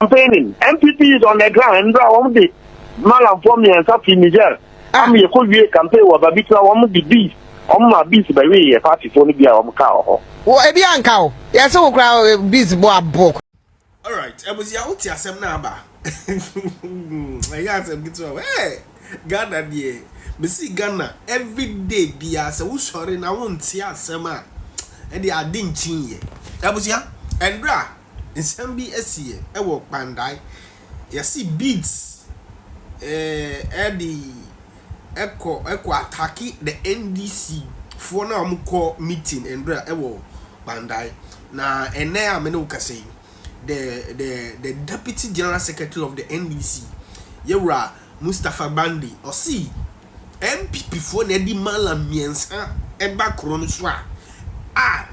campaigning. MPP is on the ground. Malam for me and Safi Niger. I'm a could be a campaign of a bit of the beast. My beast by way a party for me a cow. Oh, a young cow. Yes, so crowd beast book. All right, I was out here some number. I got some good to hey, Ghana, dear. Me see Ghana every day be as a sorry na won't see us summer. And they are ding chin. I was ya and bra in some BSC. I walk Kpandai. You see beats. Eddie Echo attacking the NDC for now call meeting and bra ewo Kpandai. Na and now I'm no say the deputy general secretary of the NDC us-mustafa bandi or see MPP for Nedi Malam miensa eba krono so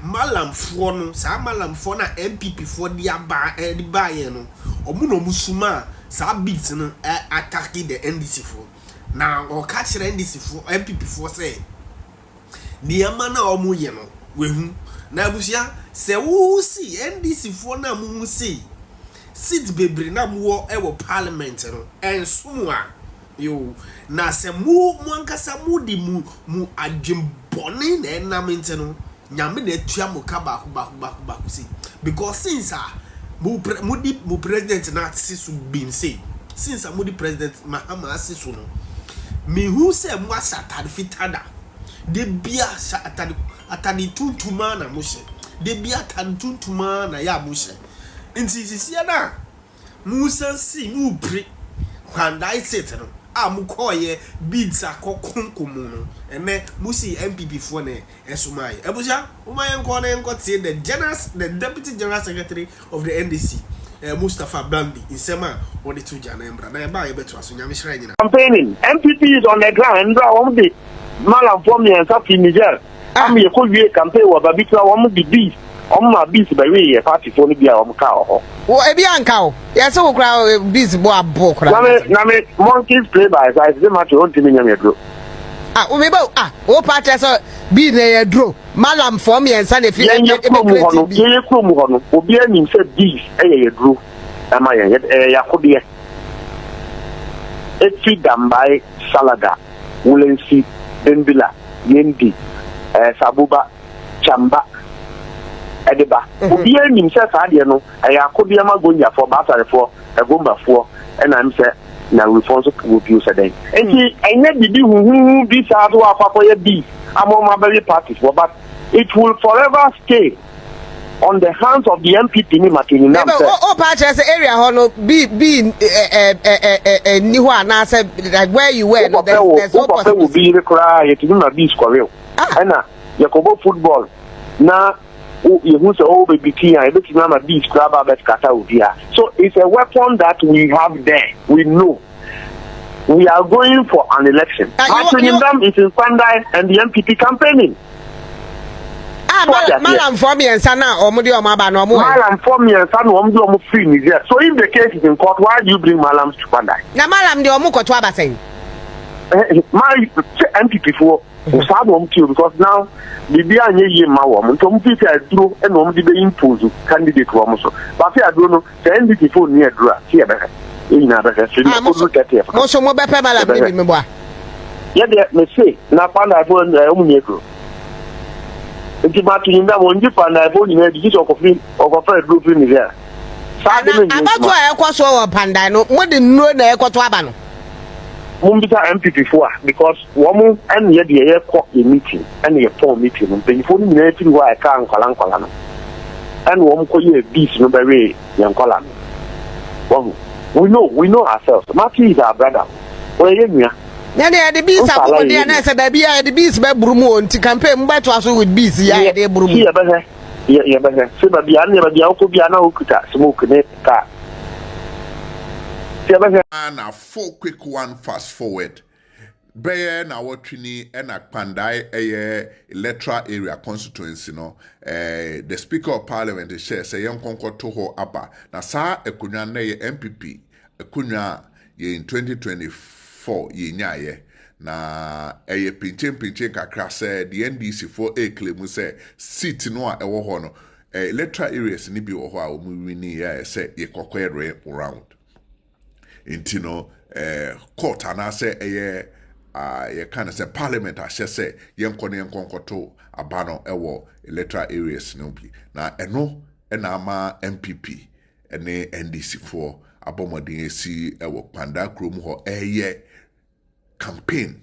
Malam for no sa Malam for na MPP for dia ba di ba ye no omu no musuma sa beat no attacking the NDC for na o ka kire NDC for MPP for say dia mana omu ye no wehu na abusia se wo si NDC for na mu si sit bebre na mu e wo parliament no enso a yo na se mu ankasa mu di mu adwembone na enamente no nyame na atua mu ka ba si because since mu president na sisu bin say since mu di president Mahama sisu no me who say mu asatade fitada de bia atade tuntuma na mushe de bia atade tuntuma na ya mushe nti sisia na musa si mu pre Kpandai set no mu koye beats akokunkumu no ene musi MPP for ne esumai ebuja umaye nko na nko tie the deputy general secretary of the NDC Mustafa Bandi insema odi tuja na embra na eba yebeto aso nyame hira nyina campaigning. MPP is on the ground. Malam for me and Safi Niger. I'm a could be a campaign of a bit of the beast. My beast by way a party for me be a cow. Oh, a young cow. Yes, so crowd beast book. Name monkeys play by size. They match your own team in your group. Oh, parties are be there, draw. Malam for me and San if you be beast, a drew. Am I yet a Yakobia? It's done by Salaga, Wulensi, Dembila, Yendi, Sabuba, Chamba, Ediba. Ubia himself, I know, a Yakobia Magonia for Battery for a Gumba for, and I'm said, now responsible with you today. And I never do who this out of Papa B among my very parties, but it will forever stay on the hands of the MPP. Oh, parties area, Hono, be new one. I said, like where you were, there's no possibility. Will be the cry to do beach Korea. And Yakobo football. Now, you say, oh, baby, I look at my beach crab about Kata. So it's a weapon that we have there. We know. We are going for an election. Them is in Kpandai and the MPP campaigning. Malam for me and Sana or Mudi or Mabano. Malam for me and Sana or Mudi free Niger. So if the case is in court, why do you bring Malams to Kpandai? Now Malam the Omuko Twaba saying. My MPP for Sadom too, because now the Bianya Mawam, some people are through and on the impose candidate for Moso. But I don't know, the MPP for near Dra, here. Also, more better, Malam. Yet, me say, now Kpandai for Omuneko. It's about to him that one you find I vote in a digital coffee or a group in there. About why I was over Pandano, what didn't know the Equatabano. Mumbita MPP for because woman and yet the air court a meeting and a phone meeting and the phone meeting why I can't call and one call you a beast no very young column. We know ourselves. Matthew is our brother. Well, yeah. Yeah, the bees are over there, and I said, baby, the bees by Brumo to campaign back to us with bees. Yeah, they Brumo. Yeah, but the other, the Alco Biana Okuta, smoke in it. And a 4 quick one fast forward. Bayer na Watrini and a Kpandai electoral area constituency no the Speaker of Parliament is say young Concord Toho Upper. Na sa ekunya na MPP ekunya ye in 2024 ye nyaye na pinchen kakra say the NDC for a claim say seat no a ewo ho no electoral areas ni bi wɔ hɔ a wɔn wini yɛ sɛ yɛkɔkɔɛ round nti no court anaasɛ ɛyɛ kind of say parliament ahyɛ sɛ yɛnkɔnkoto aba no ɛwɔ electoral areas no bi na ɛno ɛna ama MPP ɛne NDC for abɔmɔden esi ɛwɔ Kpandai kurom hɔ ɛyɛ campaign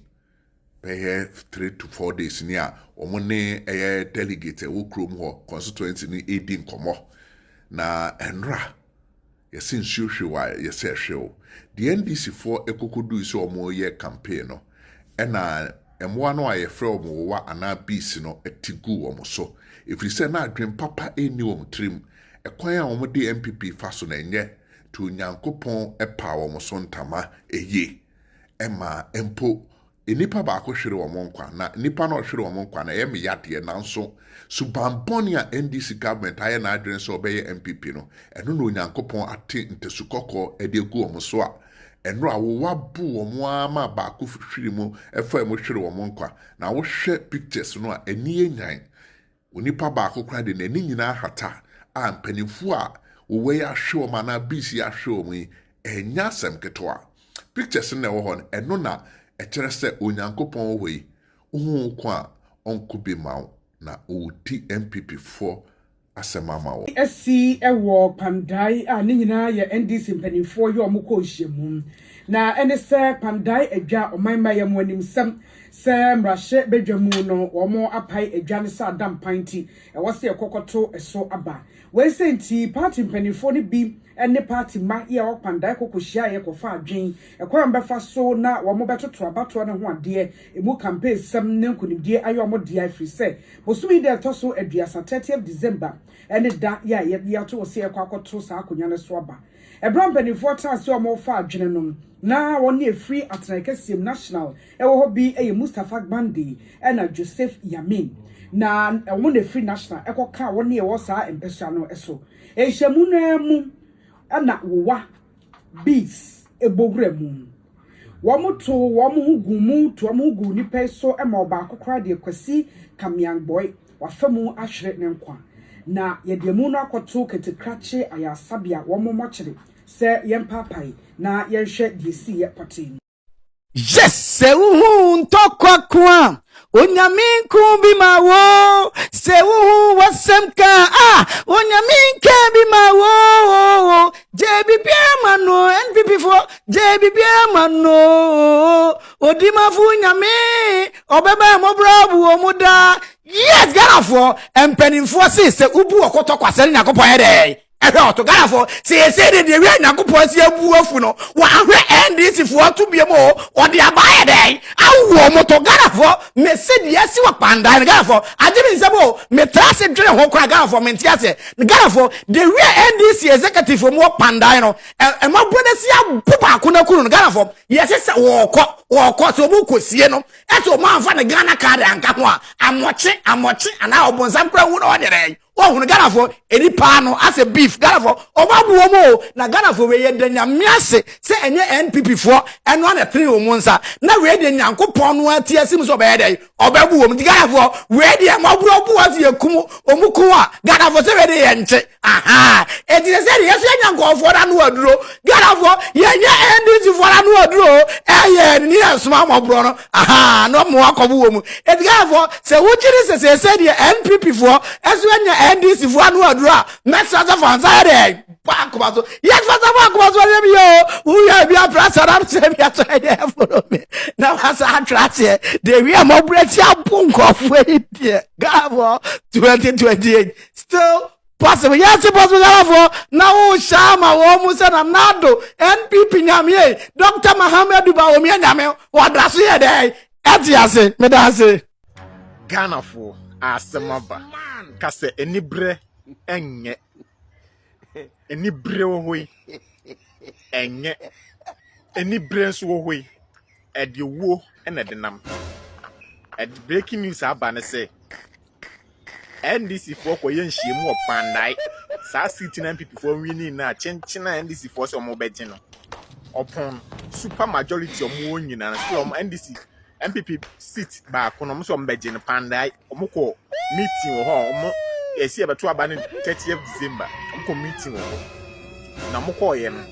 bɛyɛ 3 to 4 days ni a wɔn ne ɛyɛ delegate ɛwɔ kurom hɔ constituency ni edi nkɔmɔ na ɛnra yɛsi nsuo hwɛ yɛsɛ hwɛ the NDC for ekokodu so wɔn yɛ campaign no ɛna ɛmoa no a yɛfrɛ wɔn wɔ anaa bees no ɛtigu wɔn so efiri sɛ na adwene papa ɛni wɔn tirim ɛkwan a wɔn de MPP fa so na ɛnyɛ to Nyankopɔn ɛpa wɔn so ntama ɛyie ɛma mpo nipa baako hwere wɔn nkwa na nipa no hwere wɔn nkwa na ɛyɛ me yadeɛ nanso subambɔne a NDC government ayɛ na adwene sɛ ɔbɛyɛ MPP no ɛno na Onyankopɔn ate ntesu kɔkɔɔ ɛde gu wɔn so a ɛno a wɔwabu wɔn ama baako hwere mu ɛfa mu hwere wɔn nkwa na wɔhwɛ pictures no a ɛni enyan onipa baako kora de n'ani nyinaa hata a mpanimfo a wɔwɔ yɛ ahwɛ wɔn anaa BC ahwɛ wɔn yi ɛnya asɛm ketewa pictures no ɛwɔ hɔ no ɛno na ɛkyerɛ sɛ Onyankopɔn wɔ yi ohun ko a ɔnko bi ma wo na ɔti MPP for asɛm ama wo ɛsi ɛwɔ Kpandai a ne nyinaa yɛ NDC mpanimfoɔ yɛ ɔmo kɔ hyiamu na ɛne sɛ Kpandai adwa ɔmanma yɛ mo animsɛm sɛ mrahyɛ bedwamu no ɔmo apai adwa ne sɛ adam panti ɛwɔ sɛ ɛkɔkɔto ɛso aba wei sɛ nti party mpanimfoɔ ne bi ɛne party ma yɛ wɔ Kpandai kɔkɔhyia yɛ kɔfa adwen ɛkwan bɛfa so na wɔn bɛtoto abatoɔ ne ho adeɛ emu campaign sɛm ne nkonimdie ayɛ wɔn de afiri sɛ bosumi de ɛtɔ so aduasa 30th December ɛne da yɛ a yɛde ato wɔ sɛ ɛkɔakɔto saa akonnwa ne so aba ɛbra mpanimfoɔ tra sɛ wɔn fa adwene no na wɔn ne efiri atenakɛsiem national ɛwɔ hɔ bi ɛyɛ Mustafa Kpandai ɛna Joseph Yamin na wɔn ne efiri national ɛkɔka wɔn ne ɛwɔ saa mpɛsua no ɛso ɛhyɛmu no mu ana wowa bees ebogre mu wɔn to wɔn ho gu mu to wɔn ho gu nipa so ɛma ɔba akokora de kwasi kamian boy wafa mu ahwere ne nkwa na yɛde mu no akɔto ketekrache ayasabia wɔn mmɔkyere sɛ yɛmpapai na yɛhwɛ de si yɛ patin yes sewu ntokwa onyaminku bi ma wo sewu wasemka onyaminku bi ma wo jebi biama no NPP for jebi biama no odimafu nyame obeba mo brabu omuda yes Ghana for empanimfo se ubu okotokwa sɛ Nyankopɔn yɛ dɛ ɛhwɛ to Ghana for se de wi Nyankopɔn si abu afu no wa ahwɛ NDC for to biem o ɔde abaayɛ dɛ awo mo to Ghana for me se de asi wa Kpandai Ghana for agye nsɛbo me trase dwene ho kora Ghana for me ntiase Ghana for de wi NDC executive mo Kpandai no ɛma brother si abu baako na kunu Ghana for yɛse sɛ wɔkɔ so bu kosie no ɛto ma amfa ne Ghana card anka ho a amɔkye ana obonsam kora wu na ɔde dɛ ohun Ghana for enipa no as a beef Ghana for obabu omo na Ghana for we ye de nyamiase se enye NPP for eno na three omo nsa na we de Nyankopɔn no atiasim so be dey obabu omo Ghana for we de maburo bu ati ekum omuku a Ghana for se we de ye nche aha eti se de yeso Nyankopɔn for da no aduro Ghana for ye NDC for da no aduro ni asuma maburo no aha no mo akobu omo eti Ghana for se wo kiri se de NPP for eso enya NDC for anu adura message of answer back about yes back about yo we be a press and say be a follow me now has a track here they we are more breath ya bunko for Gabo 2028 still possible yes possible Gabo now shama wo musa na nado NPP nyame Dr. Mohammed Duba omi nyame wadraso ye dey etiase me da say Ghana for asemaba kase enibre enye enibre ohoi enye enibre nso ohoi ediwo ena denam breaking news aba ne se NDC for koye nhyiemu Kpandai saa city na NPP for winning na chenchena NDC for se omo beje no upon super majority omo nyina na so NDC MPP seat back on so mbeje no Kpandai omukọ meeting ho omo Yes, about 30th December. I'm meeting. Na moko ye no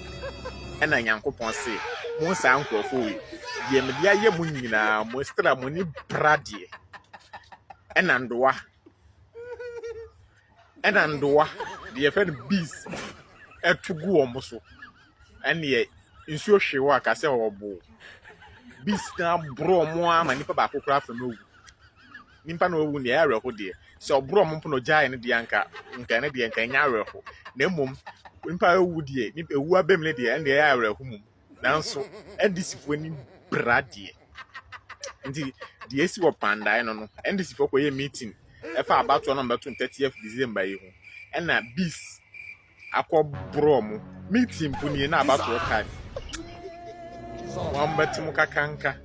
na Nyankopon se mo sa nkrofo we ye me dia ye mu nyina mo stra mo ni brade na ndoa de fe no bees etugu omo so ene ye nsuo hwewa ka se obo bees na bro mo ama nipa ba kokora fa no wu nipa no wu ne ya reho de se obro mo mpo gyae ne de anka ne de anka nya reho na mom nipa ewu de nipa ewu abemle de ene ya reho mum nanso ndisifo ni brade nti de esi wo Kpandai no ndisifo koye meeting efa about no number 30th December yi ho ena bis akobro mo meeting puni na about what time wamba timu kakanka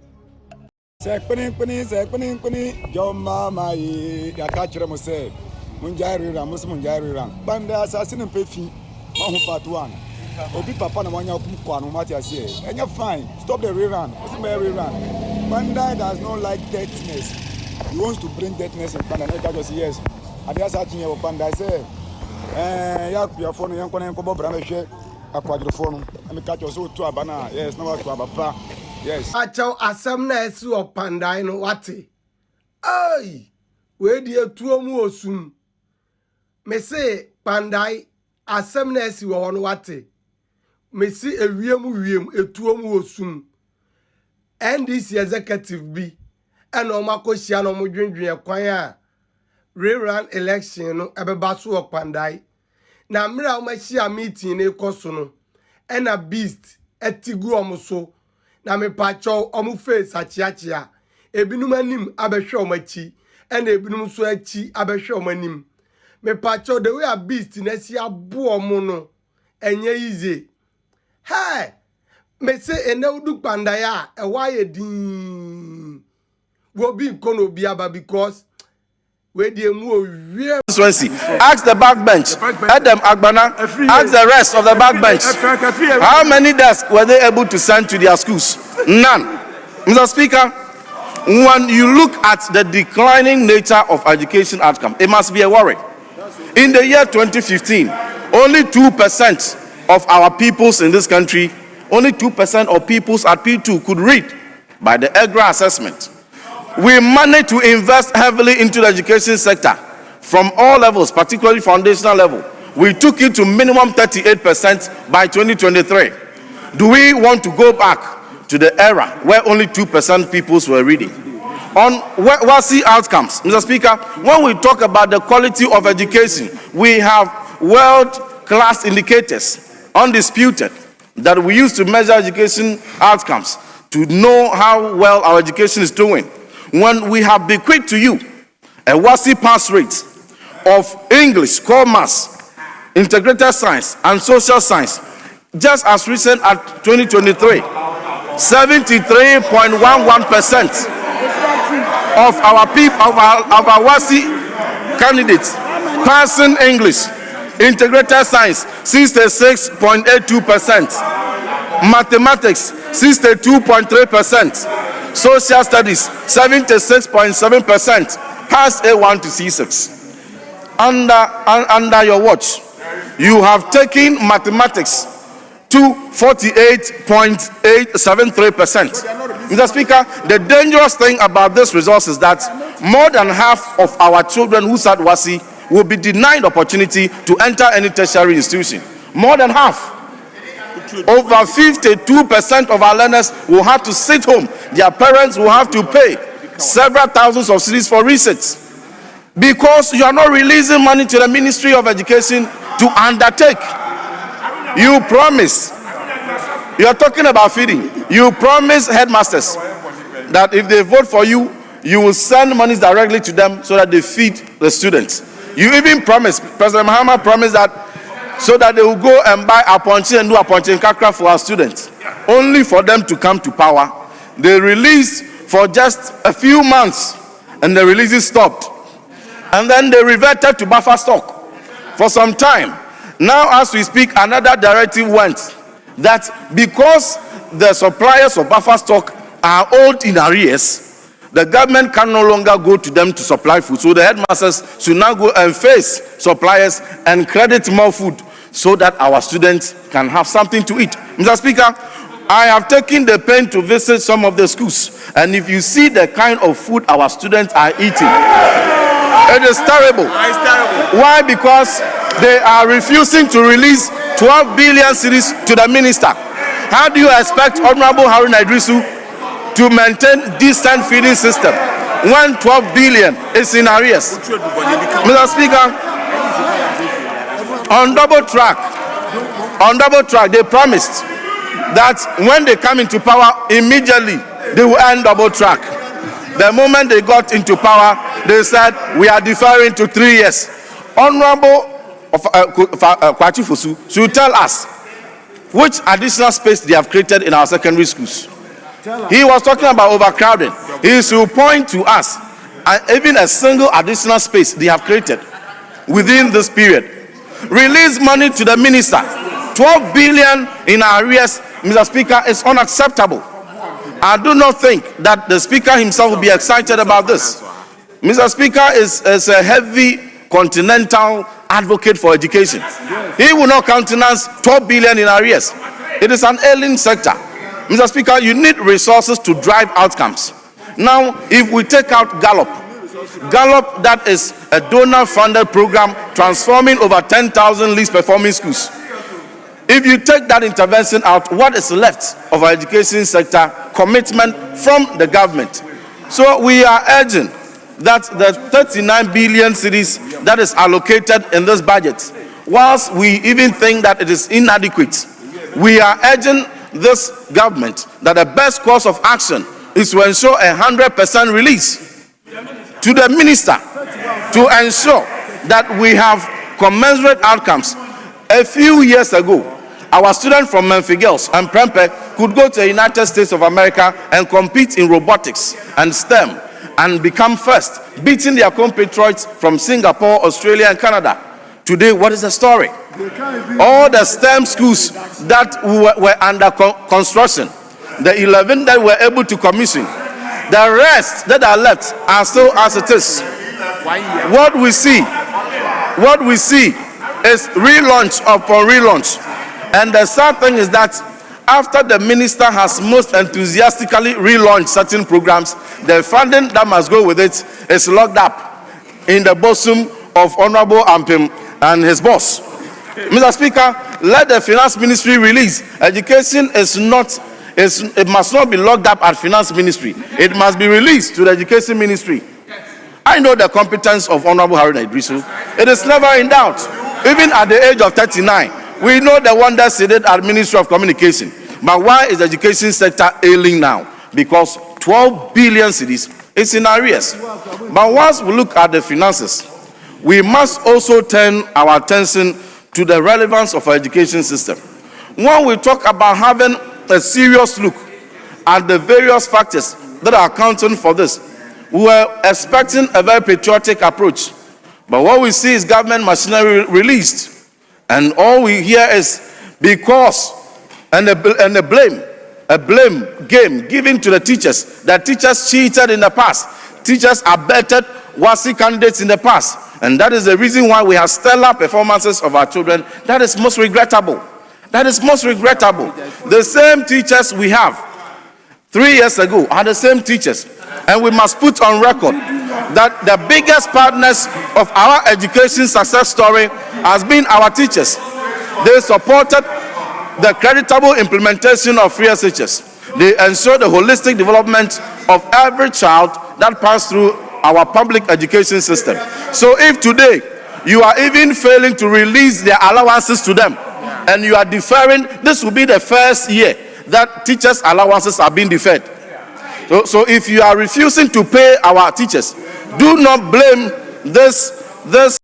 sekpini jo mama yi ya ka kire mo se munjari ran musu munjari ran Kpandai assassin pefi ma hu part 1 obi papa na wanya kum kwa no mati ase enya fine stop the rerun musu me rerun Kpandai does not like deadness. He wants to bring deadness in Kpandai. I just yes adia sa tinye wo Kpandai say ya kua fo no yenko na yenko bo bra me hwe akwadro fo no me ka cho so tu abana yes na wa tu abapa yes achaw asam na esi o Kpandai no wate ai we di etuo mu osum me say Kpandai asam na esi wo no wate me si wiem etuo mu osum NDC executive bi and omakosia no mo dwendwen kwan a rerun election no ebeba so o Kpandai na mra o machia meeting ne koso no na beast etigu omuso na me pacho omu face achiachia ebinum anim abehwe omachi na ebinum so achi abehwe omanim me pacho the way a beast na si abo omu no enye easy hey me say enawdu Kpandai a ewaye din wo bi kono biaba because we dey mu owie ask the backbench Adam Agbana ask the rest of the backbench how many desks were they able to send to their schools? None. Mr. Speaker, when you look at the declining nature of education outcome, it must be a worry. In the year 2015, only 2% of our peoples in this country, only 2% of peoples at P2 could read by the EGRA assessment. We managed to invest heavily into the education sector from all levels, particularly foundational level. We took it to minimum 38% by 2023. Do we want to go back to the era where only 2% peoples were reading? On WASI outcomes, Mr. Speaker, when we talk about the quality of education, we have world-class indicators, undisputed, that we use to measure education outcomes, to know how well our education is doing. When we have bequeathed to you a WASI pass rate of English, core maths, integrated science, and social science, just as recent at 2023, 73.11% of our people, of our WASI candidates passing English, integrated science, 66.82%, mathematics, 62.3%, social studies, 76.7%, past A1 to C6. Under your watch, you have taken mathematics to 48.873%. Mr. Speaker, the dangerous thing about this resource is that more than half of our children who sat WASI will be denied opportunity to enter any tertiary institution. More than half. Over 52% of our learners will have to sit home. Their parents will have to pay several thousands of cedis for research because you are not releasing money to the Ministry of Education to undertake. You promise, you are talking about feeding. You promise headmasters that if they vote for you, you will send money directly to them so that they feed the students. You even promise, President Mahama promised that so that they will go and buy a ponche and do a ponche in Kakra for our students, only for them to come to power. They released for just a few months and the releases stopped. And then they reverted to buffer stock for some time. Now, as we speak, another directive went that because the suppliers of buffer stock are old in arrears, the government can no longer go to them to supply food. So the headmasters should now go and face suppliers and credit more food so that our students can have something to eat. Mr. Speaker, I have taken the pain to visit some of the schools, and if you see the kind of food our students are eating, it is terrible. Why? Because they are refusing to release 12 billion cedis to the minister. How do you expect Honorable Haruna Idrisu to maintain decent feeding system when 12 billion is in arrears? Mr. Speaker, on double track, they promised that when they come into power, immediately they will end double track. The moment they got into power, they said, we are deferring to 3 years. Honorable Kwachi Fosu should tell us which additional space they have created in our secondary schools. He was talking about overcrowding. He should point to us even a single additional space they have created within this period. Release money to the minister. 12 billion in arrears, Mr. Speaker, is unacceptable. I do not think that the Speaker himself will be excited about this. Mr. Speaker is a heavy continental advocate for education. He will not countenance 12 billion in arrears. It is an ailing sector. Mr. Speaker, you need resources to drive outcomes. Now, if we take out Gallup, that is a donor-funded program transforming over 10,000 least performing schools. If you take that intervention out, what is left of our education sector? Commitment from the government. So we are urging that the 39 billion cedis that is allocated in this budget, whilst we even think that it is inadequate, we are urging this government that the best course of action is to ensure 100% release to the minister to ensure that we have commensurate outcomes. A few years ago, our students from Memphis Girls and Prempeh could go to the United States of America and compete in robotics and STEM and become first, beating their compatriots from Singapore, Australia, and Canada. Today, what is the story? All the STEM schools that were under construction, the 11 that were able to commission, the rest that are left are still as it is. What we see is relaunch upon relaunch. And the sad thing is that after the minister has most enthusiastically relaunched certain programs, the funding that must go with it is locked up in the bosom of Honorable Ampim and his boss. Mr. Speaker, let the finance ministry release. Education it must not be locked up at finance ministry. It must be released to the education ministry. I know the competence of Honorable Haruna Idrisu. It is never in doubt. Even at the age of 39, we know the wonders he did at Ministry of Communication. But why is the education sector ailing now? Because 12 billion cedis is in arrears. But once we look at the finances, we must also turn our attention to the relevance of our education system. When we talk about having a serious look at the various factors that are accounting for this, we were expecting a very patriotic approach. But what we see is government machinery released. And all we hear is because, and a blame game given to the teachers. That teachers cheated in the past. Teachers abetted WASI candidates in the past. And that is the reason why we have stellar performances of our children. That is most regrettable. That is most regrettable. The same teachers we have 3 years ago are the same teachers. And we must put on record that the biggest partners of our education success story has been our teachers. They supported the creditable implementation of free SHS. They ensure the holistic development of every child that passed through our public education system. So if today you are even failing to release their allowances to them and you are deferring, this will be the first year that teachers' allowances are being deferred. So if you are refusing to pay our teachers, do not blame this